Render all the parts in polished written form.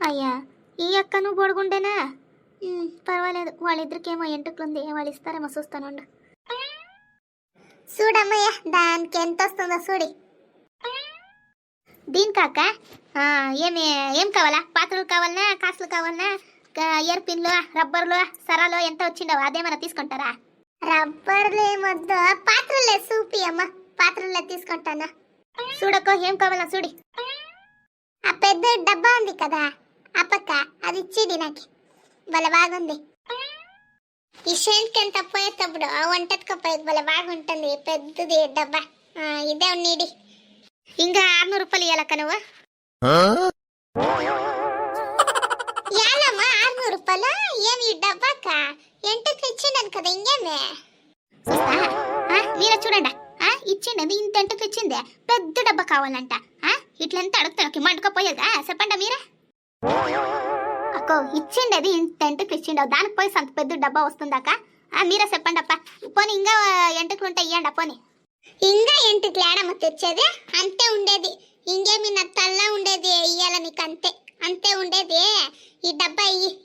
అయ్యా ఈ అక్కను పొడుగుండేనా పర్వాలేదు, వాళ్ళిద్దరికేమో ఎంటుకలుంది, వాళ్ళు ఇస్తారేమో చూస్తానుండు. చూడమ్మయ్య దానికి ఎంత వస్తుందో చూడి. దీనికాక ఏం కావాలా? పాత్రలు కావాలనా, కాసులు కావాలనా, ఇయర్ పిన్లు, రబ్బర్లు, సరాలు ఎంత వచ్చిండవు అదేమన్నా తీసుకుంటారా? రబ్బర్లు ఏమొద్దు, పాత్రలే చూపి అమ్మ, పాత్రలే తీసుకుంటానా. చూడకో ఏం కావాలా చూడి. ఆ పెద్ద డబ్బా ఉంది కదా ఆ పక్క, అది ఇచ్చేది నాకు, భలే బాగుంది. ఈ షేంట్కి ఎంత పోయేటప్పుడు వంటెత్తుకపోయేది భలే బాగుంటుంది, పెద్దది డబ్బా. ఇదే ఉన్నీడి. ఇంకా 600 రూపాయలు ఇవ్వాలక్క నువ్వు. ఇవ్వాలమ్మా 600 రూపాయలు. ఏమి ఈ డబ్బాక ఎంటకు ఇచ్చిండను కదా, ఇంకేమే మీరే చూడండి. ఇచ్చిండది ఇంత ఎంటకు ఇచ్చిందే, పెద్ద డబ్బా కావాలంట. ఇట్లంతా అడుగుతాను మండుకోపోయేదా చెప్పండి మీరే. అక్కో ఇచ్చిండేది ఇంత ఎంటకు ఇచ్చిండవు, దానికి పోయి అంత పెద్ద డబ్బా వస్తుందాక మీరే చెప్పండి అప్ప. పోనీ ఇంకా ఎంటకులు ఉంటే ఇవ్వండి పోనీ. ఇంకా ఎంటుకు లేడమ్మ తెచ్చేది, అంతే ఉండేది. ఇంకేమి నా తల్లా ఉండేది ఇయ్యాల నీకు, అంతే అంతే ఉండేది. ఈ డబ్బా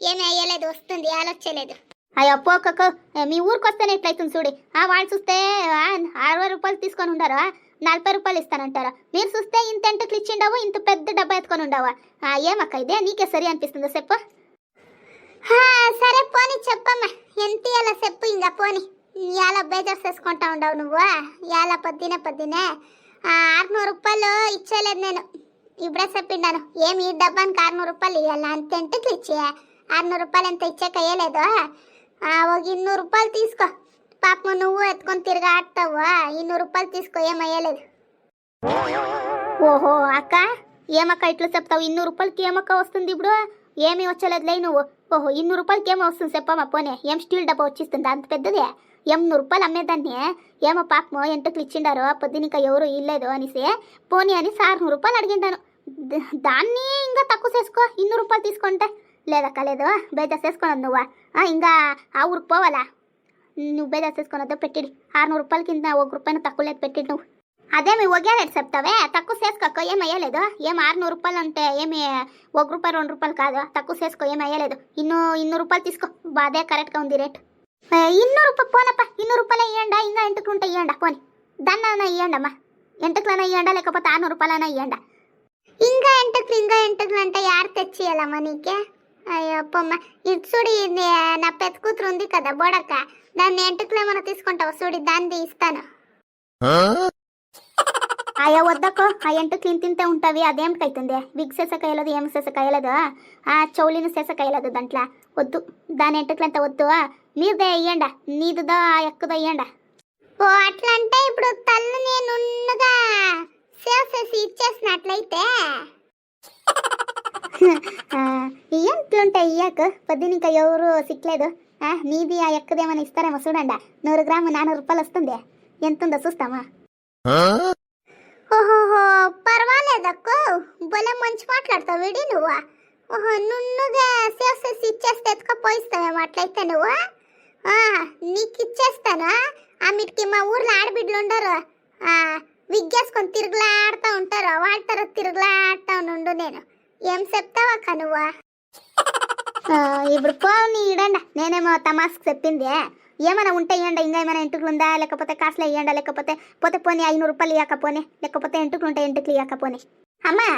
ఏమి అయ్యలేదు, వస్తుంది ఆలోచలేదు. అయ్యో పోకకు, మీ ఊరికి వస్తేనే ఇట్లయితుంది చూడి. వాళ్ళు చూస్తే 60 రూపాయలు తీసుకొని ఉండరు, 40 రూపాయలు ఇస్తానంటారు. మీరు చూస్తే ఇంత ఎంటుకులు ఇచ్చిండవు, ఇంత పెద్ద డబ్బా ఎత్తుకొని ఉండవా? ఏమక్క ఇదే నీకే సరి అనిపిస్తుందో చెప్పు. సరే పోనీ చెప్పమ్మా, ఎంత ఇయ్యాల చెప్పు. ఇంకా పోనీ ఇలా బేజార్ చేసుకుంటా ఉండవు నువ్వు. ఇలా పొద్దునే 600 రూపాయలు ఇచ్చేలేదు నేను, ఇప్పుడే చెప్పిండాను. ఏమి ఈ డబ్బానికి 600 రూపాయలు ఇవ్వాలి, అంత ఎంటుకులు ఇచ్చే 600 రూపాయలు ఎంత ఇచ్చాక వేయలేదు. ఒక 200 రూపాయలు తీసుకో, పాపం నువ్వు ఎత్తుకొని తిరగాడతావు. 200 రూపాయలు తీసుకో, ఏమయ్యలేదు. ఓహో అక్క, ఏమక్క ఇట్లా చెప్తావు? 200 రూపాయలకి ఏమక్క వస్తుంది ఇప్పుడు? ఏమీ వచ్చలేదులే నువ్వు. ఓహో 200 రూపాయలకి ఏమో వస్తుంది చెప్పమ్మా పోనీ. ఏం స్టీల్ డబ్బా వచ్చిస్తుంది అంత పెద్దదే? 800 రూపాయలు అమ్మేదాన్ని. ఏమో పాపమో ఎంటకులు ఇచ్చిండారు పొద్దున, ఇంకా ఎవరు ఇల్లేదు అనేసి పోనీ అని 600 రూపాయలు అడిగింటాను. దాన్ని ఇంకా తక్కువ చేసుకో, 200 రూపాయలు తీసుకుంటే. లేదక్క లేదు, బేజార్ చేసుకున్నది నువ్వు. ఇంకా ఆ ఊరికి పోవాలా? నువ్వు బేజార్ చేసుకున్నదో పెట్టిడి. 600 రూపాయల కింద 1 రూపాయలు తక్కువ లేదు పెట్టిడి నువ్వు. అదేమి ఒకేరేటు చెప్తావే, తక్కువ చేసుకో, ఏమి అయ్యలేదు. ఏం 600 రూపాయలు అంటే ఏమి 1 రూపాయి 2 రూపాయలు కాదు, తక్కువ చేసుకో, ఏమి అయ్యలేదు. 200 రూపాయలు తీసుకో, అదే కరెక్ట్గా ఉంది రేట్. 200 రూపాయలు పోనప్ప, 200 రూపాయలు ఇవ్వండా, ఇంకా ఎంటుకులు ఉంటే ఇవ్వండా పోనీ. దాన్నైనా ఇవ్వండమ్మా, ఎంటుకులైనా ఇవ్వండా, లేకపోతే 600 రూపాయలైనా ఇవ్వండా. ఇంకా ఎంటుకులు అంటే యారు తెచ్చియాలమ్మా నీకే? అయ్యో అప్పమ్మ, ఇది చూడి, నా పెద్ద కూతురు ఉంది కదా బోడక్క, దాన్ని ఎంటుకులు ఏమైనా తీసుకుంటావు చూడి, దాన్ని ఇస్తాను. అయ్యా వద్దకో, ఆ ఎంటుకులు తింటే ఉంటావి, అదేమిటైతుంది? విగ్ సేసకాయలేదు, ఏమి సేసకాయలేదు, చౌలిని సేసకాయలేదు దాంట్లో. వద్దు, దాని ఎంటుకులంతా వద్దు, మీదే ఇయ్యండా, నీదుదా ఎక్కుదా ఇయ్యండా. ఓ అట్లా అంటే ఇప్పుడు తల్లు నేను సేవ్ చేసి ఇచ్చేసినట్లయితే ఇయ్యంట్లుంటాయి ఇయ్యాక పొద్దున, ఇంకా ఎవరు సిక్కలేదు. నీది ఆ ఎక్కదేమని ఇస్తారేమో చూడండి. 100 గ్రాము 400 రూపాయలు వస్తుంది, ఎంత ఉందో చూస్తామా? ఓహోహో పర్వాలేదక్కో, బొలే మంచి మాట్లాడతావు విడి నువ్వు. ఓహో నున్నుగా సేవ్ చేసి ఇచ్చేస్తే ఎత్తుకపోయిస్తావేమో అట్లయితే నువ్వు. నీకు ఇచ్చేస్తాను. ఆమెకి మా ఊర్లో ఆడబిడ్డలు ఉండరు, విగ్గేసుకొని తిరుగులాడుతూ ఉంటారు, వాళ్ళ తిరుగులాడుతూ ఉండు. నేను ఏం చెప్తావక్క నువ్వు? ఇప్పుడు పోనీ ఇడండి, నేనేమో తమాస్కు చెప్పింది. ఏమైనా ఉంటే ఇవ్వండి, ఇంకా ఏమైనా ఎంటుకులు ఉందా, లేకపోతే కాసులు ఇవ్వండి, లేకపోతే పోనీ 500 రూపాయలు ఇవ్వకపోని, లేకపోతే ఎంటుకులు ఉంటే ఎంటుకులు ఇవ్వకపోని. అమ్మా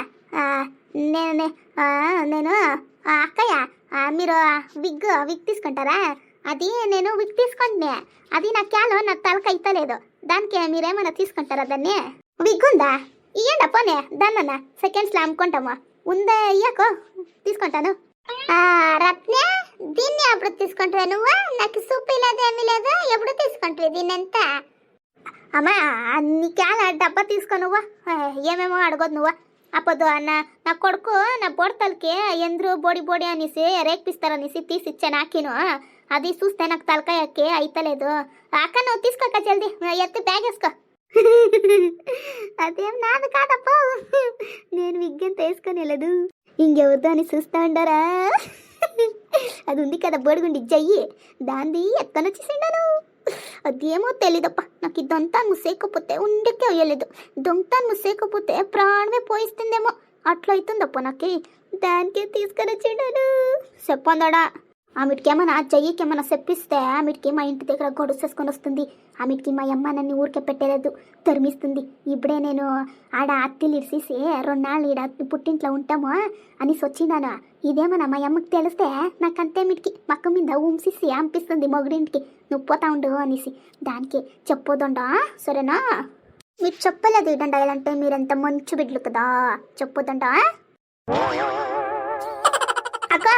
నేను అక్కయ్య, మీరు విగ్ తీసుకుంటారా? అది నేను విగ్ తీసుకుంటున్నా, అది నా క్యాలో నా తలక అయితలేదు, దానికి మీరేమైనా తీసుకుంటారా? దాన్ని విగ్ ఉందా? ఇవ్వండి పోనీ, దాన్న సెకండ్స్లో అమ్ముకుంటాము. ఉందా? ఇయ్యకో తీసుకుంటాను. రత్న, దీన్ని ఎప్పుడు తీసుకుంటావా నువ్వు? నాకు సూపు లేదు, ఏమీ లేదు, ఎప్పుడు తీసుకుంటావు దీన్ని? ఎంత అమ్మా నీ క్యాల డబ్బా తీసుకో నువ్వు, ఏమేమో అడగదు నువ్వు. అప్పుడు నా కొడుకు నా బొడతలకి ఎందరు బోడి అనేసి రేపిస్తారనేసి తీసిచ్చా నాకిను. అది చూస్తే నాకు తలకాయ ఎక్కి అయితలేదు. అక్క నువ్వు తీసుకోక జల్దీ, ఎత్తి బ్యాగ్ వేసుకో. అదేం నాది కాదప్ప, నేను విగ్గం తీసుకొని వెళ్ళదు, ఇంకెవరితో అని చూస్తా ఉండారా? అది ఉంది కదా బొడుగుండి జయ్యి, దాన్ని ఎత్తనొచ్చేసిండాను. అదేమో తెలీదప్ప, నాకు ఈ దొంతాను ముసేకపోతే ఉండకే వేయలేదు, దొంతాను ముసేకపోతే ప్రాణమే పోయిస్తుందేమో, అట్లా అవుతుందప్ప నాకు. దానికే తీసుకొని వచ్చిండాను. చెప్పందాడా ఆమెకి ఏమన్నా చెయ్యికి ఏమన్నా చెప్పిస్తే ఆమెకి మా ఇంటి దగ్గర గొడుసేసుకొని వస్తుంది. ఆమెకి మా అమ్మ నన్ను ఊరికే పెట్టలేదు, తరిమిస్తుంది. ఇప్పుడే నేను ఆడ అత్తిలు ఇరిసేసి 2 నాళ్ళు ఈడ పుట్టింట్లో ఉంటాము అనేసి వచ్చినాను. ఇదేమన్నా మా అమ్మకి తెలిస్తే నాకంతే మీటికి పక్క మీద ఉంసేసి అంపిస్తుంది మొగుడింటికి, నువ్వు పోతా ఉండు అనేసి. దానికి చెప్పొద్దా సరేనా? మీరు చెప్పలేదు ఇదండి అంటే మీరెంత మంచి బిడ్డలు కదా, చెప్పొద్దా అక్క.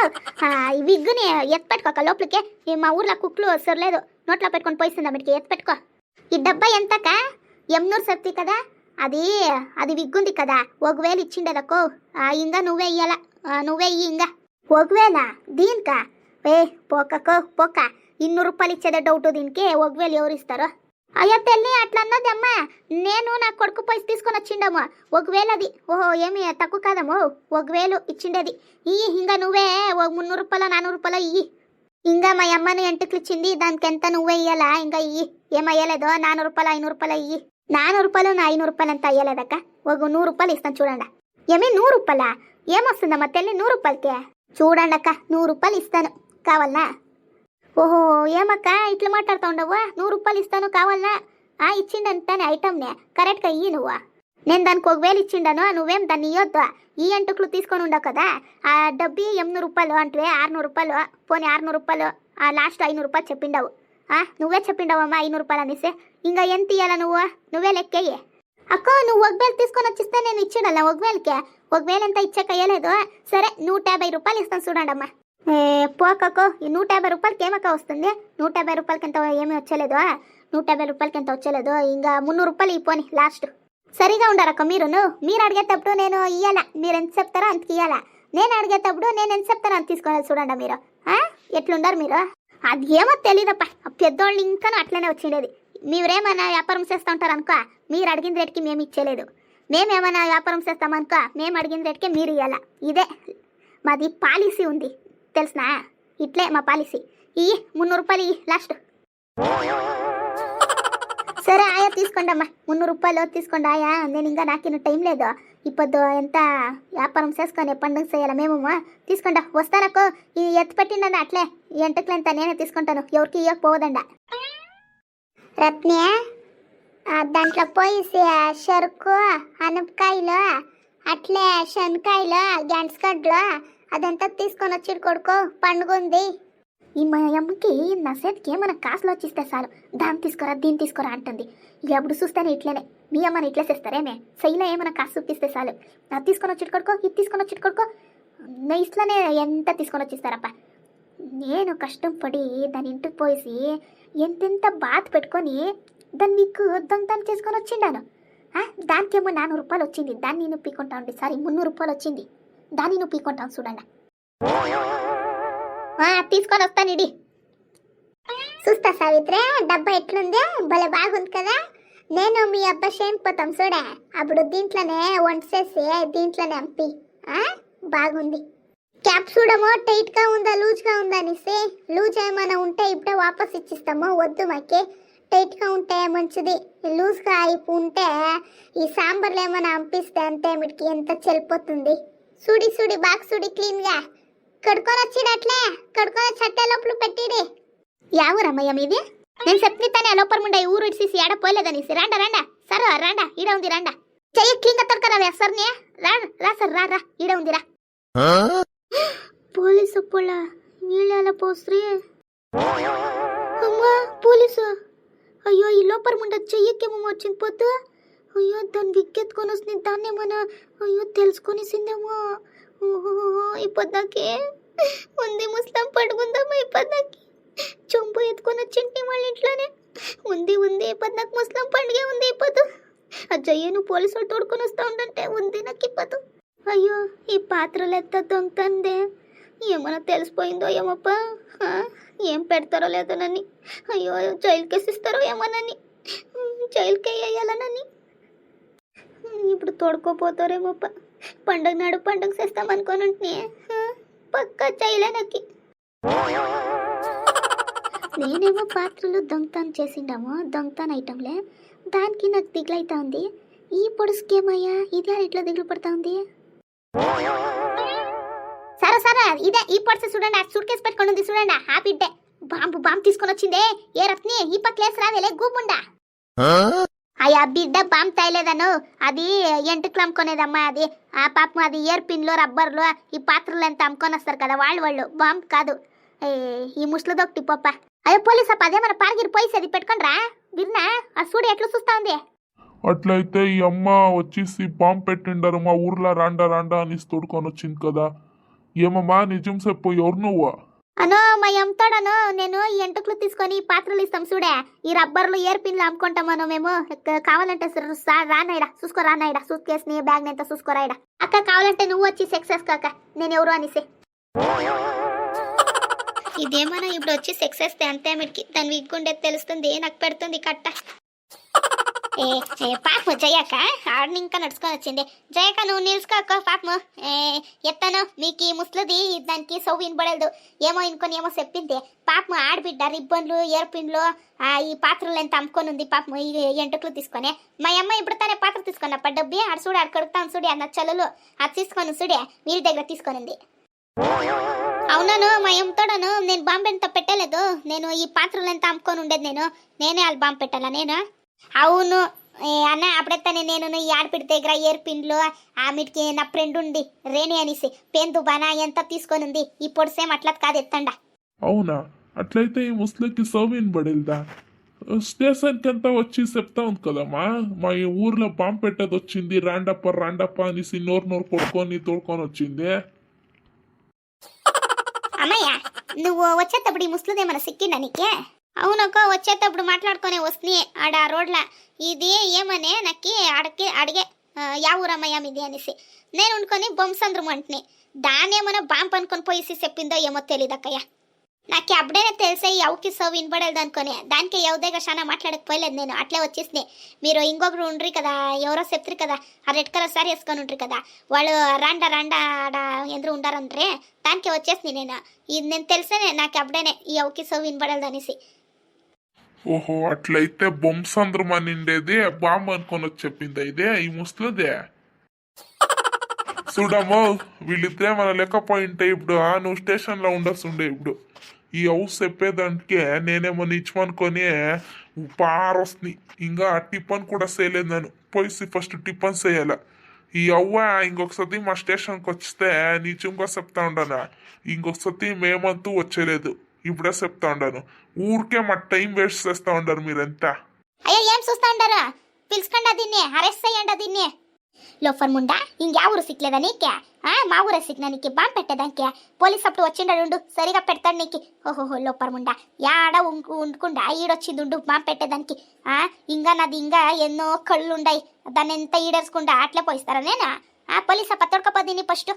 ఈ విగ్గుని ఎత్తుపెట్టుకో అక్క లోపలికే. మా ఊర్లో కుక్కలు సర్లేదు, నోట్లో పెట్టుకొని పోయిస్తుంది అమ్మకి. ఎత్తుపెట్టుకో. ఈ డబ్బా ఎంతక్క? ఎమ్నూరు సత్తి కదా అది. అది విగ్గుంది కదా, 1000 ఇచ్చిండేదక్కో. ఇంకా నువ్వే ఇయ్యాల, నువ్వే ఇయ్యి. ఇంకా 1000 దీనికా? పోకక్కో పోక. 200 రూపాయలు ఇచ్చేదే డౌట్ దీనికి. 1000 ఎవరు ఇస్తారో? అయ్యో తెల్లి అట్లా అన్నది అమ్మ. నేను నా కొడుకు పోయి తీసుకొని వచ్చిండము 1000. అది ఓహో ఏమి తక్కువ కాదమ్మో, 1000 ఇచ్చిండేది. ఇయ్యి ఇంకా నువ్వే 300 రూపాయలు 400 రూపాయలు ఇయ్యి. ఇంకా మా అమ్మని ఎంటకులు ఇచ్చింది, దానికి ఎంత నువ్వే ఇయ్యాలా. ఇంకా ఇయ్యి. ఏమయ్యలేదో 400 రూపాయలు 500 రూపాయలు ఇయ్యి. 400 రూపాయలు 500 రూపాయలు అంత అయ్యలేదక్క. 100 రూపాయలు ఇస్తాను చూడండి. ఏమి 100 రూపాయలా? ఏమొస్తుందమ్మా తెల్లి 100 రూపాయలకే? చూడండి అక్క 100 రూపాయలు ఇస్తాను, కావాలనా? ఓహో ఏమక్క ఇట్లా మాట్లాడుతూ ఉండవు? 100 రూపాయలు ఇస్తాను కావాలనా? ఇచ్చిండంటానే ఐటమ్నే కరెక్ట్గా ఇయ్యి నువ్వు. నేను దానికి 1000 ఇచ్చిండాను, నువ్వేం దాన్ని ఇవ్వద్దు. ఈ ఎంటుకులు తీసుకొని ఉండవు కదా. ఆ డబ్బి 800 రూపాయలు అంటే 600 రూపాయలు. పోనీ 600 రూపాయలు, లాస్ట్ 500 రూపాయలు చెప్పిండావు. నువ్వే చెప్పిండావమ్మా 500 రూపాయలు అనేసి. ఇంకా ఎంత ఇయ్యాలా నువ్వే లెక్కయ్యి. అక్క నువ్వు 1000 తీసుకొని వచ్చిస్తే నేను ఇచ్చిండాల 1000కే. 1000 ఎంత ఇచ్చాక అయ్యలేదు. సరే 150 రూపాయలు ఇస్తాను చూడండి అమ్మా. పోకక్కో, ఈ 150 రూపాయలకి ఏమక్క వస్తుంది? 150 రూపాయలకి ఎంత ఏమీ వచ్చలేదు. 150 రూపాయలకి ఎంత వచ్చలేదు. ఇంకా 300 రూపాయలు ఇవ్వని లాస్ట్. సరిగా ఉండారక్క మీరు అడిగేటప్పుడు నేను ఇయ్యాలా, మీరు ఎంత చెప్తారో అంతకి ఇయ్యాలా. నేను అడిగేటప్పుడు నేను ఎంత చెప్తానో అంత తీసుకోవాలి చూడండి మీరు. ఎట్లుండారు మీరు? అది ఏమో తెలీదప్ప. పెద్దోళ్ళు ఇంకా అట్లనే వచ్చిండేది. మీరేమైనా వ్యాపారం చేస్తూ ఉంటారు అనుకో, మీరు అడిగిన రేటుకి మేము ఇచ్చేలేదు. మేమేమైనా వ్యాపారం చేస్తామనుకో, మేము అడిగిన రేటుకే మీరు ఇవ్వాలా. ఇదే మాది పాలసీ ఉంది తెలుసునా? ఇట్లే మా పాలసీ. 300 రూపాయలు లాస్ట్. సరే ఆయా తీసుకోండి అమ్మా, 300 రూపాయలు తీసుకోండి ఆయా. నేను ఇంకా నాకు టైం లేదు. ఇప్పుడు ఎంత వ్యాపారం చేసుకొని పండుగ చేయాలి మేము. తీసుకోండి వస్తారకో. ఈ ఎత్తు పెట్టిండ అట్లే ఎంటకులు ఎంత నేనే తీసుకుంటాను, ఎవరికి ఇవ్వకపోవదండ. రత్ని దాంట్లో పోయి చెరుకు, అనపకాయలు, అట్లే శనకాయలు, గెంటగడ్డలు అదంతా తీసుకొని వచ్చి కొడుకో, పండుగ ఉంది. ఈ మా అమ్మకి నా చేతికి ఏమైనా కాసులు వచ్చిస్తే చాలు, దాన్ని తీసుకోరా దీన్ని తీసుకోరా అంటుంది. ఎప్పుడు చూస్తానే ఇట్లనే. మీ అమ్మని ఇట్లా చేస్తారేమే? సైలో ఏమైనా కాసు చూపిస్తే చాలు, అది తీసుకొని వచ్చి కొడుకో, ఇది తీసుకొని వచ్చి కొడుకో. నా ఇట్లనే ఎంత తీసుకొని వచ్చిస్తారప్ప. నేను కష్టం పడి దాని ఇంటికి పోసి ఎంతెంత బాధ పెట్టుకొని దాన్ని నీకు దొంగతనం చేసుకొని వచ్చిండాను. దానికేమో 400 రూపాయలు వచ్చింది, దాన్ని నేను పీక్కుంటా ఉండి. సారీ 300 రూపాయలు వచ్చింది, దాన్ని నువ్వు పీక్కుంటాను చూడండి. తీసుకొని వస్తాను ఇడి. చూస్తా సావిత్రి, డబ్బా ఎట్లుంది? భలే బాగుంది కదా. నేను మీ అబ్బా పోతాం చూడే, అప్పుడు దీంట్లోనే వంట చేసి దీంట్లోనే అంపి. బాగుంది. క్యాప్ చూడమో టైట్గా ఉందా లూజ్గా ఉందా అనేసి. లూజ్ ఏమైనా ఉంటే ఇప్పుడే వాపస్ ఇచ్చిస్తామో, వద్దు మాకి. టైట్గా ఉంటే మంచిది, లూజ్గా ఉంటే ఈ సాంబార్లు ఏమైనా అంపిస్తే అంతే మీకు ఎంత చెల్లిపోతుంది. సుడి బాగా సుడి క్లీన్గా కడుకొని వచ్చిడట్లే, కడుకొని చట్టే లోపల పెట్టిడి. యావూరమ్మయ్య మీది? నేను చెప్పిస్తానే లోపల ముండ ఊరు ఇడిసి ఏడ పోలేదనేసి. రాండా సరే రాండా, ఈడ ఉంది రాండా. చెయ్యి క్లీన్గా తొడకరా సర్ని. రా సార్ రా ఈడ ఉందిరా. పోలీసు పొల వీళ్ళ పోస్త్రీ. అమ్మా పోలీసు. అయ్యో ఈ లోపల ముండ చెయ్యకేమో వచ్చింది పోతు. అయ్యో దాన్ని విక్కెత్తుకొని వస్తుంది, దాన్ని ఏమన్నా అయ్యో తెలుసుకొనిసిందేమో. ఓహో ఇప్పటిదాకే ఉంది ముస్లాం పడుకుందామా? ఇప్పటిదాకి చొంపు ఎత్తుకొని వచ్చింటి వాళ్ళ ఇంట్లోనే ఉంది. ఇప్పటిదాకా ముస్లాం పండుగ ఉంది. ఇప్పదు అజ్జయ్య నువ్వు పోలీసులు తోడుకొని వస్తూ ఉండంటే ఉంది నాకు ఇప్పదు. అయ్యో ఈ పాత్రలు ఎత్త దొంగతందే, ఏమన్నా తెలిసిపోయిందో ఏమప్ప. ఏం పెడతారో లేదో నని. అయ్యో జైలు కేసు ఇస్తారో ఏమోనని, జైలుకి వేయాలనని. ఇప్పుడు తోడుకోపోతారేమోప్ప. పండుగ నాడు పండుగ చేస్తామనుకోనంటే పక్కా చేయలేనకి. నేనేమో పాత్రలు దొంగతనం చేసిండాము, దొంగతనం ఐటంలే. దానికి నాకు దిగులైతా ఉంది. ఈ పొడుసుకేమయ్యా ఇది ఇట్లా దిగులు పడతా ఉంది. సరే ఇదే ఈ పర్స్ చూడండి, ఆ సూట్ కేసు పెట్టుకొని ఉంది చూడండి, ఆ బిడ్డే బాంబు తీసుకొని వచ్చిందే. ఏ రత్ని ఈ పక్కలేసి రావేలే గూముండా. అయ్యా బిడ్డ బాంబు తేలేదను, అది ఎంటుకలు అమ్ముకునేదమ్మా. అది ఆ పాపం అది ఇయర్ పిన్లు రబ్బర్లు ఈ పాత్రలు ఎంత అమ్ముకొని వస్తారు కదా వాళ్ళు బాంబు కాదు. ఈ ముసలిదొకటి పప్ప. అయ్యో పోలీస్ అప్ప అదే మన పారగిరి పోయిసేది పెట్టుకొని రా విన్నా. ఆ సూడి ఎట్లా చూస్తా ఉంది. అట్లయితే ఈ అమ్మ వచ్చేసి బాంబు పెట్టిండారు మా ఊర్లో రాండా రాండా అని తోడుకొని వచ్చింది కదా. ఏమమ్మా నిజం చెప్పు, ఎవరు నువ్వు? అనో మా అమ్మతాడను, నేను ఈ ఎంటుకలు తీసుకొని పాత్రలు ఇస్తాం చూడే, ఈ రబ్బర్లు ఇయర్ పిన్లు అమ్ముకుంటామను మేము. కావాలంటే రానాయిడా చూసుకో, రానాయిడా సూట్ కేసుని బ్యాగ్ ఎంత చూసుకోరాయిడా. అక్క కావాలంటే నువ్వు వచ్చి సక్సెస్ కాక నేను ఎవరు అనేసి. ఇదేమన్నా ఇప్పుడు వచ్చి సక్సెస్ అంతే మిడికి దాని విగ్గుండేది తెలుస్తుంది, నాకు పెడుతుంది కట్ట. పాపము జయక ఆడిని ఇంకా నడుచుకొని వచ్చింది. జయక నువ్వు నిలుచుకోక పాపము ఎత్తను మీకు ఈ ముసలిది దానికి సౌ వినబడలేదు. ఏమో ఇంకొని ఏమో చెప్పింది పాపము. ఆడబిడ్డ రిబ్బన్లు ఎయిర్పిన్లు ఈ పాత్రలు ఎంత అమ్ముకొని ఉంది పాపము, ఈ ఎంటుకలు తీసుకొని. మా అమ్మ ఇప్పుడు తనే పాత్ర తీసుకున్నప్ప డబ్బి ఆడ చూడు, ఆడ కడుగుతాను చూడి అన్న చల్లులు అది తీసుకొని చూడే వీరి దగ్గర తీసుకొనింది. అవునను మా అమ్మతోడను నేను బాంబు ఎంత పెట్టలేదు, నేను ఈ పాత్రలు ఎంత అమ్ముకొని ఉండేది, నేనే వాళ్ళు బాంబు పెట్టాలా నేను? అవును అన్న అప్పుడెత్తానే నేను ఈ ఆడపిడి దగ్గర ఇయర్ పిన్లు ఆమెకి నా ఫ్రెండ్ ఉండి రేణి అనేసి పెందు బానా ఎంత తీసుకొని ఉంది. ఇప్పుడు సేమ్ అట్లా కాదు ఎత్తండా. అవునా, అట్లయితే ఈ ముస్లింకి సౌవిన్ పడిల్దా? స్టేషన్కి అంతా వచ్చి చెప్తా ఉంది కదమ్మా, మా ఈ ఊర్లో బాంబు పెట్టేది వచ్చింది రాండప్ప అనేసి నోరు కొట్టుకొని తోడుకొని వచ్చింది. అమ్మయ్య నువ్వు వచ్చేటప్పుడు ఈ ముస్లిదేమన్నా సిక్కిండా నీకే? అవునక్క వచ్చేటప్పుడు మాట్లాడుకునే వస్తుంది ఆడ రోడ్ల. ఇది ఏమనే నాకు అడిగే యా ఊరమ్మయ్య ఇది అనేసి నేను ఉండుకొని బొమ్మసంద్రం అంటుని దానేమన్నా బాంబు అనుకొని పోయి చెప్పిందో ఏమో తెలియదు అక్కయ్య. నాకు అప్పుడైనా తెలిసే ఎవరికి సో వినపడలేదు అనుకొని దానికి ఎవదేగా చాలా మాట్లాడకపోలేదు. నేను అట్లే వచ్చేసి మీరు ఇంకొకరు ఉండ్రి కదా, ఎవరో చెప్తారు కదా ఆ రెడ్ కలర్ సారీ వేసుకొని ఉండ్రి కదా, వాళ్ళు రాండా ఆడ ఎందుకు ఉండారంటే దానికి వచ్చేసి నేను ఇది నేను తెలిసే నాకు అప్పుడైనా ఈ ఎవరికి సో వినపడలేదు అనేసి. ఓహో, అట్లయితే బొమ్మసంద్రం అని ఉండేది బాంబు అనుకొని వచ్చి చెప్పిందా ఇదే ఈ ముసలిదే? చూడమ్మో వీళ్ళిద్దరే మన లెక్కపోయింటే ఇప్పుడు నువ్వు స్టేషన్లో ఉండాల్సిండే. ఇప్పుడు ఈ హౌస్ చెప్పేదానికే నేనేమో నిచ్చమనుకొని పారొస్తుంది. ఇంకా టిఫన్ కూడా చేయలేదు నేను, పోయి ఫస్ట్ టిఫన్ చేయాల. ఈ అవ్వ ఇంకొకసారి మా స్టేషన్కి వస్తే నిజంగా చెప్తా ఉండను, ఇంకొకసారి మేమంతూ వచ్చేలేదు ఇప్పుడే చెప్తా ఉండాను. ఊరికే మా టైం వేస్ట్ చేస్తా ఉండారు మీరంతా. అయ్యో ఏం చూస్తా ఉండారా, పిలుచుకోండి దీన్ని, అరెస్ట్ చేయండి దీన్ని. లోఫర్ ముండా ఇంక ఊరు సిక్లేదా నీకే? మా ఊరే సిక్నా నీకు బాంబు పెట్టేదానికి? పోలీస్ అప్పుడు వచ్చిండు సరిగా పెడతాడు నీకు. ఓహోహో లోపర్ ముండా యాడ ఉండుకుండా ఈడొచ్చింది ఉండు బాంబు పెట్టేదానికి. ఇంకా నాది ఇంకా ఎన్నో కళ్ళు ఉండాయి, దాన్ని ఎంత ఈడేసుకుండా అట్లే పోయిస్తారా నేను? పోలీస్ అప్ప తొడకపోదీని ఫస్ట్.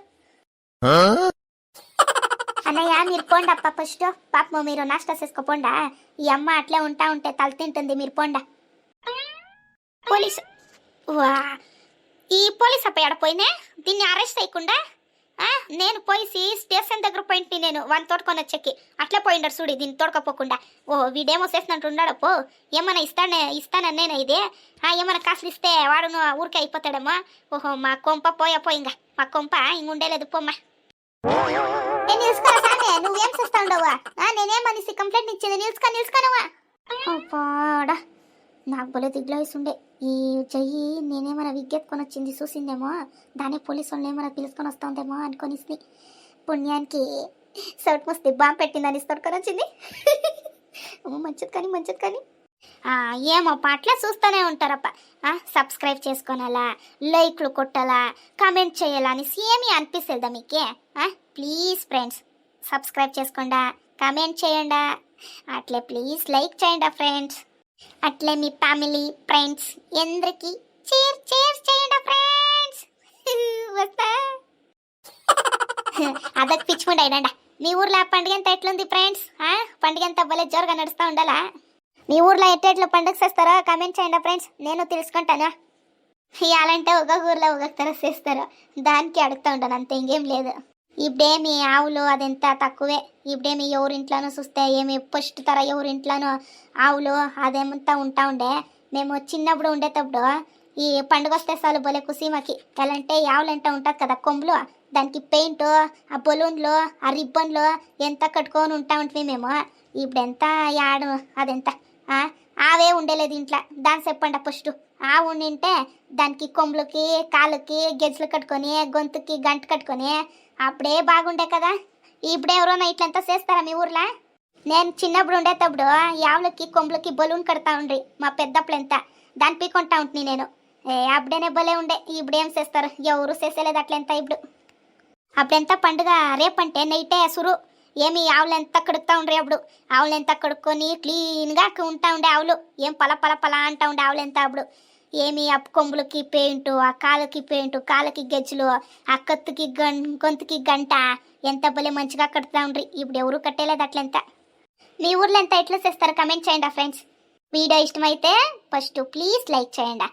అన్నయ్య మీరు పోండి అప్ప ఫస్ట్, పాప మీరు నాష్టా చేసుకోపోండా. ఈ అమ్మ అట్లే ఉంటా ఉంటే తల తింటుంది, మీరు పోండా. పోలీసు వా ఈ పోలీస్ అప్ప ఎడపోయినా దీన్ని అరెస్ట్ చేయకుండా నేను పోయి స్టేషన్ దగ్గర పోయింటి. నేను వన్ తోడుకొని వచ్చేకి అట్లా పోయిండారు చూడి దీన్ని తోడుకపోకుండా. వీడేమో చేసినట్టు ఉన్నాడు పో, ఏమైనా ఇస్తానని నేను ఇదే ఏమైనా కాసులు ఇస్తే వాడు ఊరికే అయిపోతాడేమో. ఓహో మా కొంప పోయా ఇంకా మా కొంప ఇంక ఉండేలేదు పోమ్మా. నేను నిలుచుకోరా సానే, నువ్వేం చేస్తా ఉండవా? నేనేమనేసి కంప్లైంట్ ఇచ్చింది, నిలుచుకోనవా? పాడా నాకు బలే దిగ్గులేస్తుండే ఈ చెయ్యి. నేనేమైనా విగ్గెత్తుకొని వచ్చింది చూసిందేమో, దాన్ని పోలీసు వాళ్ళు ఏమైనా పిలుచుకొని వస్తుందేమో అనుకొనిసి పుణ్యానికి సౌట్ మస్తే బాంబు పెట్టిందని తొడుకొని వచ్చింది. మంచిది కానీ ఏమో అట్లా చూస్తూనే ఉంటారప్ప. సబ్స్క్రైబ్ చేసుకోనాలా, లైక్లు కొట్టాలా, కామెంట్ చేయాలా అని ఏమీ అనిపిస్తుందా మీకే? ప్లీజ్ ఫ్రెండ్స్ సబ్స్క్రైబ్ చేసుకోండా, కామెంట్ చేయండా, అట్లే ప్లీజ్ లైక్ చేయండి ఫ్రెండ్స్. అట్లే మీ ఫ్యామిలీ ఫ్రెండ్స్ ఎందరికి షేర్ చేయండి ఫ్రెండ్స్. వస్తా అదొక పిచ్చుకుంటా అయినా. మీ ఊర్లో పండుగ అంతా ఎట్లుంది ఫ్రెండ్స్? పండుగ అంతా భలే జోరుగా నడుస్తూ ఉండాలా? మీ ఊర్లో ఎట్టెట్లు పండుగ చేస్తారో కామెంట్ చేయండి ఫ్రెండ్స్, నేను తెలుసుకుంటాను. ఇవ్వాలంటే ఒక ఊర్లో ఒక తర చేస్తారు, దానికి అడుగుతూ ఉంటాను అంతే, ఇంకేం లేదు. ఇప్పుడేమి ఆవులు అదెంత తక్కువే. ఇప్పుడేమి ఎవరింట్లోనూ చూస్తే ఏమి ఫస్ట్ తర ఎవరింట్లోనూ ఆవులు అదేమంతా ఉంటా ఉండే. మేము చిన్నప్పుడు ఉండేటప్పుడు ఈ పండుగ వస్తే చాలు భలే కుసీమకి ఎలా అంటే ఆవులు ఎంత ఉంటుంది కదా కొమ్ములు, దానికి పెయింట్, ఆ బలూన్లు, ఆ రిబ్బన్లు ఎంత కట్టుకొని ఉంటా ఉంటే మేము. ఇప్పుడు ఎంత యాడు అదెంత ఆవే ఉండేలేదు ఇంట్లో. దాని చెప్పండి ఫస్ట్ ఆ ఉండింటే దానికి కొమ్ములకి కాళ్ళకి గెజ్జలు కట్టుకొని గొంతుకి గంట కట్టుకొని అప్పుడే బాగుండే కదా. ఇప్పుడు ఎవరైనా ఇట్లంతా చేస్తారా మీ ఊర్లో? నేను చిన్నప్పుడు ఉండేటప్పుడు యావులకి కొమ్ములకి బలూన్ కడతా ఉండ్రి మా పెద్దప్పులంతా. దాన్ని పీకొంటా ఉంటుంది నేను. అప్పుడేనే భలే ఉండే. ఇప్పుడేం చేస్తారు, ఎవరు చేసేలేదు అట్లెంత. ఇప్పుడు అప్పుడెంత పండుగ రేపంటే నైటే సురు. ఏమి ఆవులెంత కడుగుతా ఉండ్రి అప్పుడు. ఆవులెంత కడుక్కొని క్లీన్గా ఉంటా ఉండే ఆవులు. ఏం పల పల పల అంటా ఉండే ఆవులెంత అప్పుడు. ఏమి ఆ కొమ్ములకి పెయింటు, ఆ కాళ్ళకి పెయింటు, కాళ్ళకి గెజ్జలు, ఆ కత్తుకి గొంతుకి గంట ఎంత భలే మంచిగా కడుతూ ఉండ్రి. ఇప్పుడు ఎవరు కట్టేలేదు అట్లెంత. మీ ఊర్లో ఎంత ఎట్లా చేస్తారు కమెంట్ చేయండి ఫ్రెండ్స్. వీడియో ఇష్టమైతే ఫస్ట్ ప్లీజ్ లైక్ చేయండి.